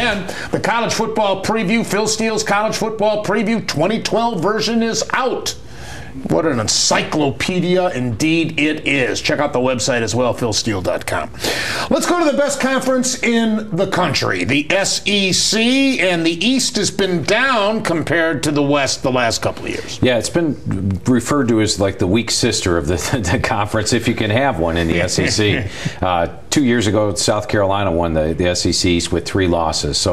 And the college football preview, Phil Steele's college football preview 2012 version is out. What an encyclopedia indeed it is. Check out the website as well, philsteele.com. Let's go to the best conference in the country, the SEC, and the East has been down compared to the West the last couple of years. Yeah, it's been referred to as like the weak sister of the conference, if you can have one in the SEC. 2 years ago, South Carolina won the SEC East with 3 losses.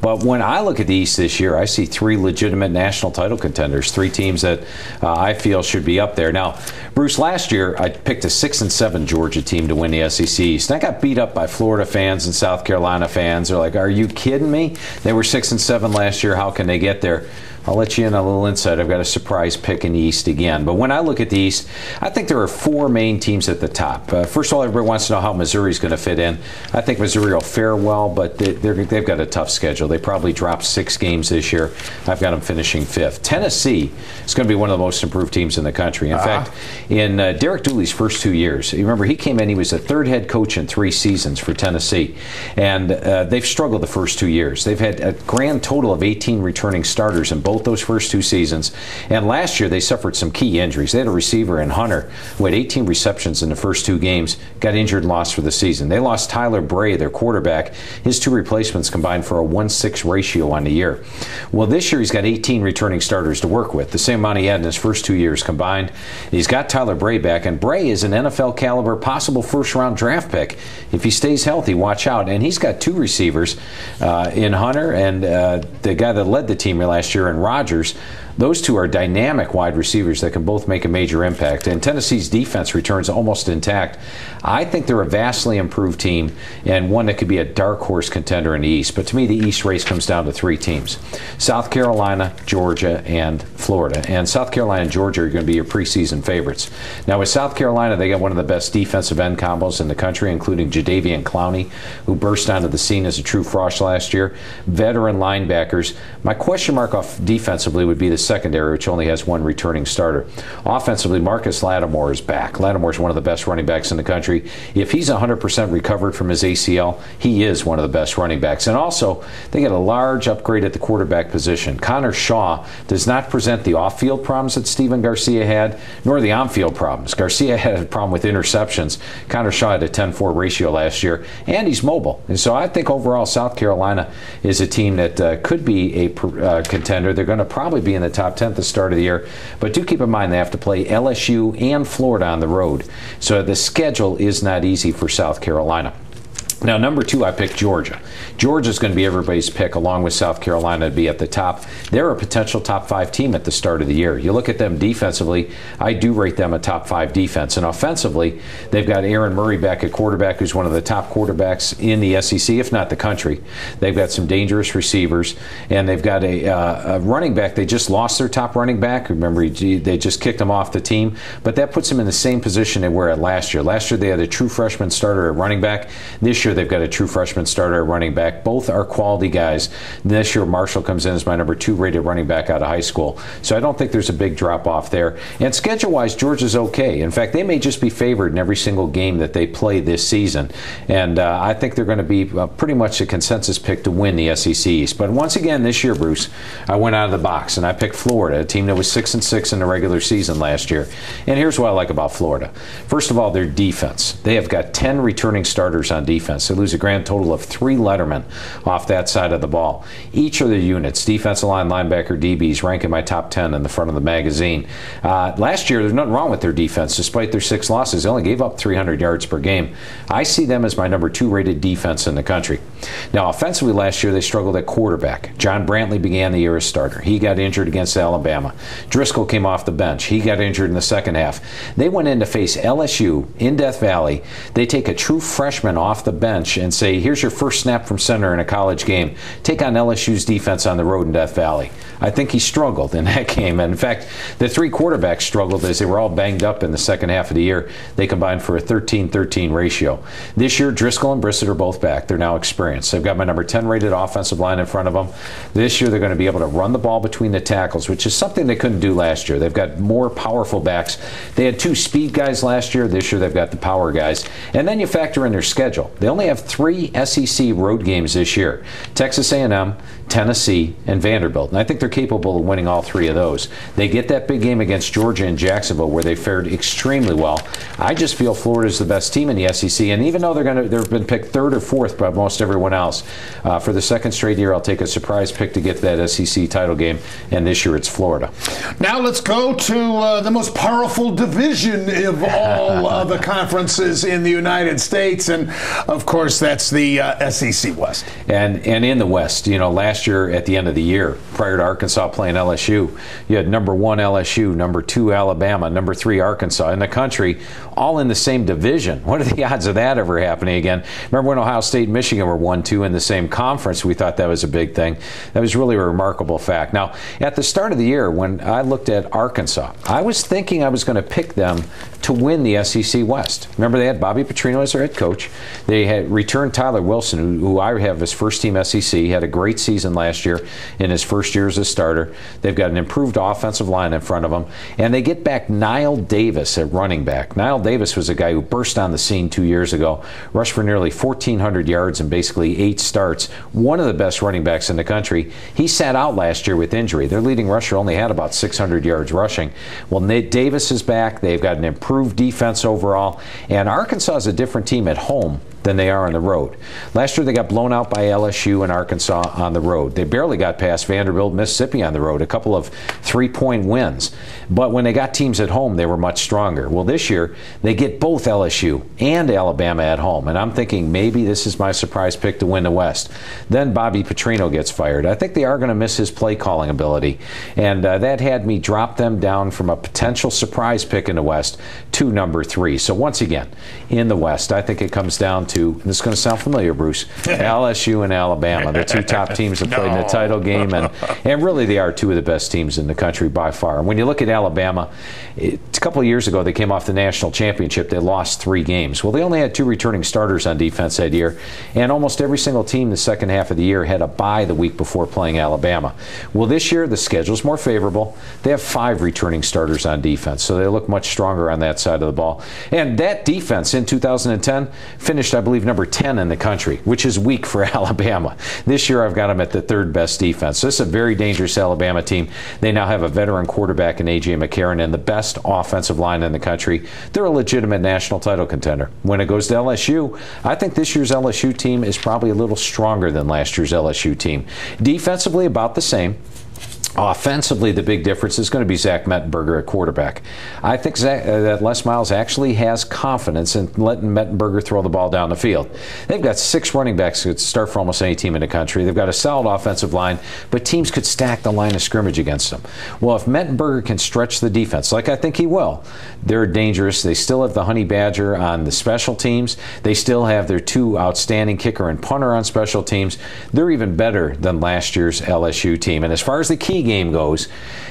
But when I look at the East this year, I see 3 legitimate national title contenders, 3 teams that I feel should be up there. Now, Bruce, last year I picked a 6-7 Georgia team to win the SEC East. And I got beat up by Florida fans and South Carolina fans. They're like, "Are you kidding me? They were 6-7 last year. How can they get there?" I'll let you in a little insight. I've got a surprise pick in the East again. But when I look at the East, I think there are 4 main teams at the top. First of all, everybody wants to know how Missouri's going to fit in. I think Missouri will fare well, but they've got a tough schedule. They probably dropped 6 games this year. I've got them finishing 5th. Tennessee is going to be one of the most improved teams in the country. In fact, in Derek Dooley's first 2 years, you remember he came in, he was the 3rd head coach in 3 seasons for Tennessee. And they've struggled the first 2 years. They've had a grand total of 18 returning starters in both those first 2 seasons. And last year they suffered some key injuries. They had a receiver in Hunter who had 18 receptions in the first 2 games, got injured and lost for the season. They lost Tyler Bray, their quarterback. His 2 replacements combined for a 1-6 ratio on the year. Well, this year he's got 18 returning starters to work with, the same amount he had in his first 2 years combined. He's got Tyler Bray back, and Bray is an NFL caliber, possible first-round draft pick. If he stays healthy, watch out. And he's got 2 receivers in Hunter and the guy that led the team last year in Rodgers. Those 2 are dynamic wide receivers that can both make a major impact. And Tennessee's defense returns almost intact. I think they're a vastly improved team and one that could be a dark horse contender in the East. But to me, the East race comes down to 3 teams: South Carolina, Georgia, and Florida. And South Carolina and Georgia are going to be your preseason favorites. Now, with South Carolina, they got one of the best defensive end combos in the country, including Jadeveon Clowney, who burst onto the scene as a true frosh last year. Veteran linebackers. My question mark off defensively would be the secondary, which only has 1 returning starter. Offensively, Marcus Lattimore is back. Lattimore is one of the best running backs in the country. If he's 100% recovered from his ACL, he is one of the best running backs. And also, they get a large upgrade at the quarterback position. Connor Shaw does not present the off-field problems that Steven Garcia had, nor the on-field problems. Garcia had a problem with interceptions. Connor Shaw had a 10-4 ratio last year, and he's mobile. And so I think overall South Carolina is a team that could be a contender. They're going to probably be in the top 10 at the start of the year. But do keep in mind they have to play LSU and Florida on the road. So the schedule is not easy for South Carolina. Now, number 2, I picked Georgia. Georgia's going to be everybody's pick, along with South Carolina, to be at the top. They're a potential top 5 team at the start of the year. You look at them defensively, I do rate them a top 5 defense. And offensively, they've got Aaron Murray back at quarterback, who's one of the top quarterbacks in the SEC, if not the country. They've got some dangerous receivers, and they've got a running back. They just lost their top running back. Remember, they just kicked him off the team. But that puts them in the same position they were at last year. Last year, they had a true freshman starter at running back. This year, they've got a true freshman starter at running back. Both are quality guys. This year, Marshall comes in as my number 2 rated running back out of high school. So I don't think there's a big drop off there. And schedule-wise, Georgia's okay. In fact, they may just be favored in every single game that they play this season. And I think they're going to be pretty much a consensus pick to win the SEC East. But once again, this year, Bruce, I went out of the box and I picked Florida, a team that was 6-6 in the regular season last year. And here's what I like about Florida. First of all, their defense. They have got 10 returning starters on defense. They lose a grand total of 3 lettermen off that side of the ball. Each of the units, defensive line, linebacker, DBs, rank in my top 10 in the front of the magazine. Last year, there's nothing wrong with their defense. Despite their 6 losses, they only gave up 300 yards per game. I see them as my number 2 rated defense in the country. Now, offensively last year, they struggled at quarterback. John Brantley began the year as starter. He got injured against Alabama. Driscoll came off the bench. He got injured in the second half. They went in to face LSU in Death Valley. They take a true freshman off the bench and say, here's your first snap from center in a college game. Take on LSU's defense on the road in Death Valley. I think he struggled in that game. And in fact, the 3 quarterbacks struggled as they were all banged up in the second half of the year. They combined for a 13-13 ratio. This year, Driscoll and Brissett are both back. They're now experienced. They've got my number 10 rated offensive line in front of them. This year, they're going to be able to run the ball between the tackles, which is something they couldn't do last year. They've got more powerful backs. They had 2 speed guys last year. This year, they've got the power guys. And then you factor in their schedule. They only only have 3 SEC road games this year: Texas A&M, Tennessee, and Vanderbilt. And I think they're capable of winning all 3 of those. They get that big game against Georgia and Jacksonville where they fared extremely well. I just feel Florida's the best team in the SEC, and even though they've been picked 3rd or 4th by most everyone else, for the 2nd straight year, I'll take a surprise pick to get to that SEC title game, and this year it's Florida. Now let's go to the most powerful division of all of the conferences in the United States, and of course that's the SEC West. And in the West, last year at the end of the year, prior to Arkansas playing LSU, you had number 1 LSU, number 2 Alabama, number 3 Arkansas in the country, all in the same division. What are the odds of that ever happening again? Remember when Ohio State and Michigan were 1-2 in the same conference? We thought that was a big thing. That was really a remarkable fact. Now, at the start of the year, when I looked at Arkansas, I was thinking I was going to pick them to win the SEC West. Remember, they had Bobby Petrino as their head coach. They had returned Tyler Wilson, who I have as first-team SEC. He had a great season last year in his first year as a starter. They've got an improved offensive line in front of them. And they get back Niall Davis at running back. Niall Davis was a guy who burst on the scene 2 years ago, rushed for nearly 1,400 yards in basically 8 starts, one of the best running backs in the country. He sat out last year with injury. Their leading rusher only had about 600 yards rushing. Well, Nate Davis is back. They've got an improved defense overall. And Arkansas is a different team at home than they are on the road. Last year they got blown out by LSU and Arkansas on the road. They barely got past Vanderbilt, Mississippi on the road, a couple of 3-point wins. But when they got teams at home, they were much stronger. Well, this year they get both LSU and Alabama at home, and I'm thinking maybe this is my surprise pick to win the West. Then Bobby Petrino gets fired. I think they are going to miss his play calling ability, and that had me drop them down from a potential surprise pick in the West to number 3. So once again, in the West, I think it comes down to, and this is going to sound familiar, Bruce, LSU and Alabama, the 2 top teams that played in the title game, and really they are 2 of the best teams in the country by far. And when you look at Alabama, a couple of years ago they came off the national championship. They lost 3 games. Well, they only had 2 returning starters on defense that year, and almost every single team the second half of the year had a bye the week before playing Alabama. Well, this year the schedule's more favorable. They have 5 returning starters on defense, so they look much stronger on that side of the ball. And that defense in 2010 finished, I believe, number 10 in the country, which is weak for Alabama. This year I've got them at the 3rd best defense. So this is a very dangerous Alabama team. They now have a veteran quarterback in A.J. McCarron and the best offensive line in the country. They're a legitimate national title contender. When it goes to LSU, I think this year's LSU team is probably a little stronger than last year's LSU team. Defensively, about the same. Offensively, the big difference is going to be Zach Mettenberger at quarterback. I think that Les Miles actually has confidence in letting Mettenberger throw the ball down the field. They've got 6 running backs that could start for almost any team in the country. They've got a solid offensive line, but teams could stack the line of scrimmage against them. Well, if Mettenberger can stretch the defense, like I think he will, they're dangerous. They still have the Honey Badger on the special teams. They still have their 2 outstanding kicker and punter on special teams. They're even better than last year's LSU team. And as far as the key game goes,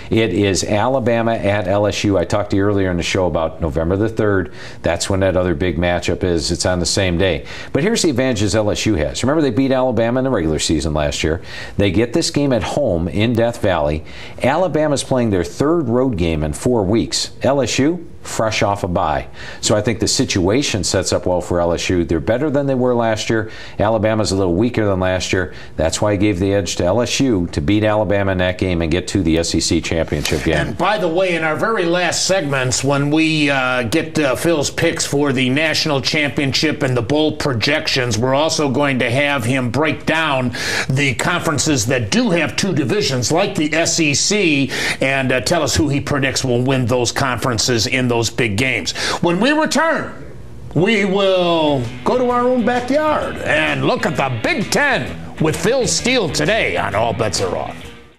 it is Alabama at LSU. I talked to you earlier in the show about November the 3rd. That's when that other big matchup is. It's on the same day. But here's the advantages LSU has. Remember, they beat Alabama in the regular season last year. They get this game at home in Death Valley. Alabama's playing their 3rd road game in 4 weeks. LSU, fresh off a bye. So I think the situation sets up well for LSU. They're better than they were last year. Alabama's a little weaker than last year. That's why I gave the edge to LSU to beat Alabama in that game and get to the SEC championship game. And by the way, in our very last segments, when we get Phil's picks for the national championship and the bowl projections, we're also going to have him break down the conferences that do have 2 divisions, like the SEC, and tell us who he predicts will win those conferences in those big games. When we return, we will go to our own backyard and look at the Big Ten with Phil Steele today on All Bets Are Off.